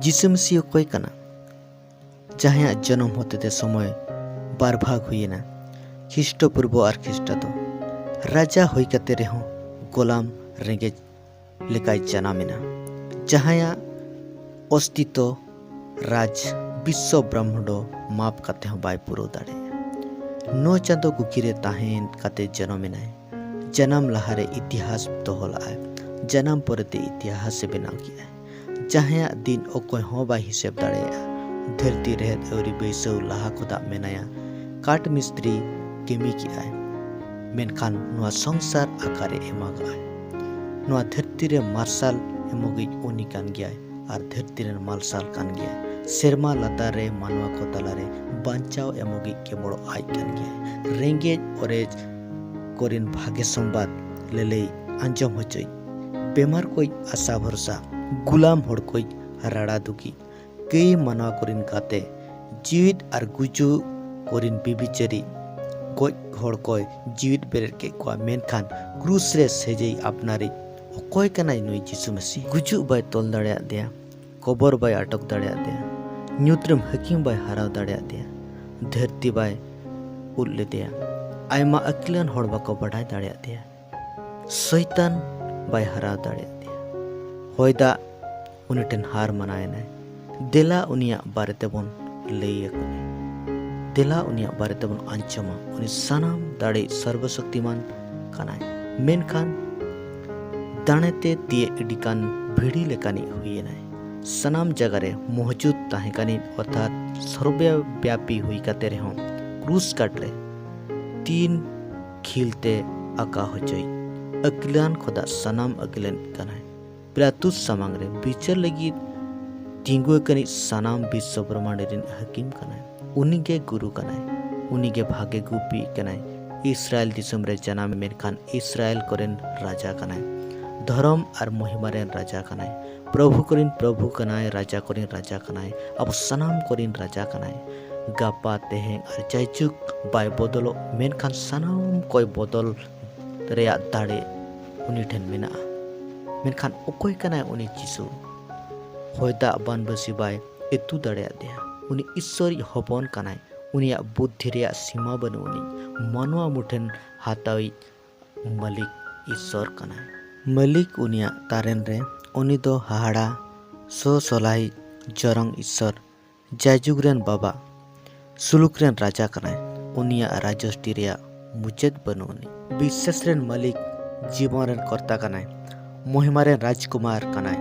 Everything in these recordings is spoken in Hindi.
जिसु मसीह कोई कना जहाँ जन्म होते थे समय बार भाग हुईना ख्रीष्टपूर्व और ख्रीष्टाब्द राजा होई कते रेहो गोलाम रेंगेज लेकाय जनामिना जहाँ अस्तित्व राज विश्व ब्रह्मांड माप कते हो बाय पुरो दाड़े नो चांदो गुकिरे ताहेन कते जन्मिनाय जन्म लहारे इतिहास दोहलाय जन्म परते इतिहास से बनाव किया जहाँ दिन अकोय हो बा हिसाब दाड़ेया धरती रेहत अवरी बैसौ लाहा खुदा मेनाया काट मिस्त्री केमी किया मेनखान नुआ संसार आकारे एमागाय नुआ धरती रे मार्शल एमोगी उनी कान गया और धरती रे मार्शल कान गया सेरमा लतार रे मानवा को तलारे बांचाव एमोगी के बड़ो आय कान गया रेंगेज ओरेज कोरिन भाग्य संबाद लेले अंजम होचई बेमार कोई आशा भरोसा गुलाम होड़ कोई राड़ा दुगी कई मानवा कोरिन काते जीवित और गुजु कोरिन बिबिचरी गोज होड़ कोई जीवित बेरेट के को मेनखान क्रूस रे सेजई अपनारी अकोय कनाय नुई जिसु मसीह गुजु बाय तोल दाड़िया दिया कबर बाय अटक दाड़िया दिया न्यूत्रम हकीम बाय हराव दाड़िया दिया धरती बाय उल्ले दिया आयमा अकिलन होड़ बाको बढ़ाई दाड़िया दिया शैतान बाय हराव दाड़िया दिया होयदा उनी ठेन हार मनायना देला उनिया बारेते बोन लैया कोने देला उनिया बारेते बोन अंचमा उनी सनाम दाड़े सर्वशक्तिमान कनाय मेनखान दाणेते तिये इडिकान भिड़ी लेकानी हुईनाय सनाम जगह रे मौजूद ताहेकानी अर्थात सर्वव्यापी हुई काते रे हों क्रूस काट रे तीन खिलते आका होचई अकिलान खुदा सनाम अकिलन कनाय पिलातुस समांग रे बिचार लगी तिंगुए कनी सनाम विश्व ब्रह्मांड रिन हकीम कनाय उनिगे गुरु कनाय उनिगे भागे गुपी कनाय इस्राएल दिसम रे जनाम मेनखान इस्राएल कोरेन राजा कनाय धर्म और महिमा रेन राजा कनाय प्रभु कोरिन प्रभु कनाय राजा कोरिन राजा कनाय अब सनाम कोरिन राजा कनाय गापा तेहें और जायचुक बाय बदलो मेनखान सनाम कोई बदल रेया दाड़े उनी ठेन मेना मेनखान अकोय कनाय उनी जिसु होयदा बानबसी बाय एतु दाड़े दिया उनी ईश्वरी हपन कनाय उनिया बुद्धि रेया सीमा बनुनी मानवा मुठेन हातावी मलिक ईश्वर कनाय मलिक उनिया तारेन रे उनी दो हाहाड़ा सो सोलाई जरंग ईश्वर जायजुगरेन बाबा सुलुकरेन राजा कनाय उनिया राजष्टी रेया मुचेद बनुनी विश्वास रेन मलिक जीवन रेन कर्ता कनाय महिमा रेन राजकुमार कनाय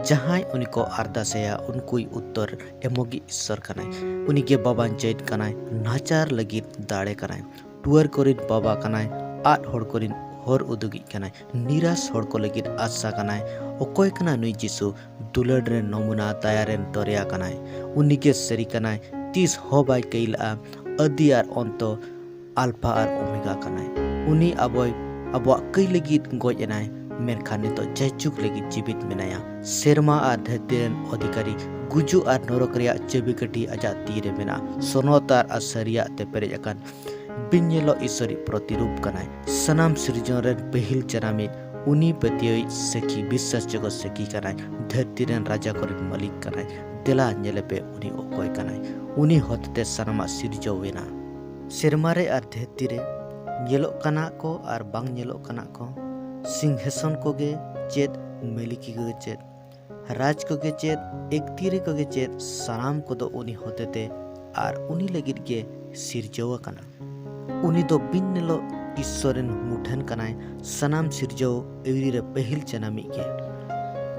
जहाँ उनको अरदासया उनको उत्तर एमोगी ईश्वर कनाय उनिगे बाबान चैत कनाय नाचार लगी दाड़े कनाय टुअर कोरिन बाबा कनाय आठ होड़ कोरिन होर उदुगी कनाय निराश होड़ को लगी आशा कनाय अकोय कना नुई जिसु दुलड़ रे नमूना तैयारेन तोरिया कनाय उनिगे सरी कनाय 30 हो बाय कैला अदि और अंतो अल्फा और ओमेगा कनाय उनी अबो कई लगी गोजनाय मेनखान नितो जयचुक लगी जीवित मेनाया सेरमा और धरती रेन अधिकारी गुजु और नरक रेया चेबिकटी आजा तीरे मेना सोनोतार और सरिया ते पेरेज अकान बिनयेलो ईश्वरी प्रतिरूप कनाय सनाम सृजन रेन पहिल जनामी उनी पतियोई सखी विश्वास जगत सखी कनाय धरती रेन राजा कोरिन मलिक कनाय देला नेलेपे उनी अकोय कनाय उनी होतते सनामा सिरजोवेना सेरमारे और धरती रे नेलो कना को और बांग नेलो कना को सिंहासन कोगे चेत मेलिकी कोगे चेत राज कोगे चेत एक तीरे कोगे चेत सनाम को दो उनी होते थे और उनी लगित के सिरजोवा कना उनी दो बिनलो ईश्वरन मुठन कनाय सनाम सिरजो एवरी रे पहिल जनामी के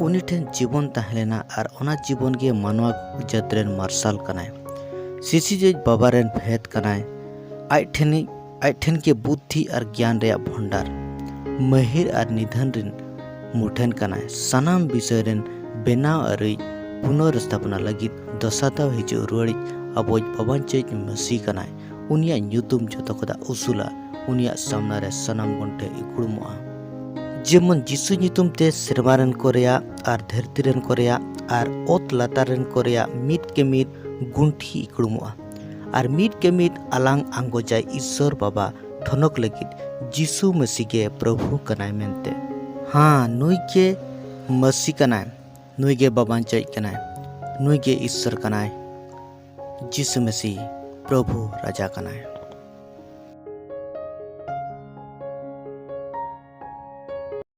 उनी ठेन जीवन ताहलेना और ओना जीवन के मानवा जतरेन मार्शल कनाय सिसी बाबा रेन भेद कनाय आइठेन के बुद्धि और ज्ञान रे भंडार महिर और निधन रिन मुठन कनाय सनाम विषय रेन बेनाव अरई पुनर्स्थापना लगी दशाताव हिजु रुआड़ी अबोज बाबान चैत मसी कनाय उनिया न्यूतुम जतो कदा उसूला उनिया सामना रे सनाम गंठे इकुड़मुआ जेमन जिसु न्यूतुम ते सेरमारेन कोरिया और धरती रेन कोरिया और ओत लातारेन कोरिया मिट के मिट गुंठी इकुड़मुआ और मिट के मिट अलांग आंगोजाय ईश्वर बाबा ठनक लगी जिसु मसीह के प्रभु कनाय मेनते हाँ नुई के मसीह कनाय नुई के बाबान चैत कनाय नुई गे ईश्वर कनाय, जिसु मसीह प्रभु राजा कनाय।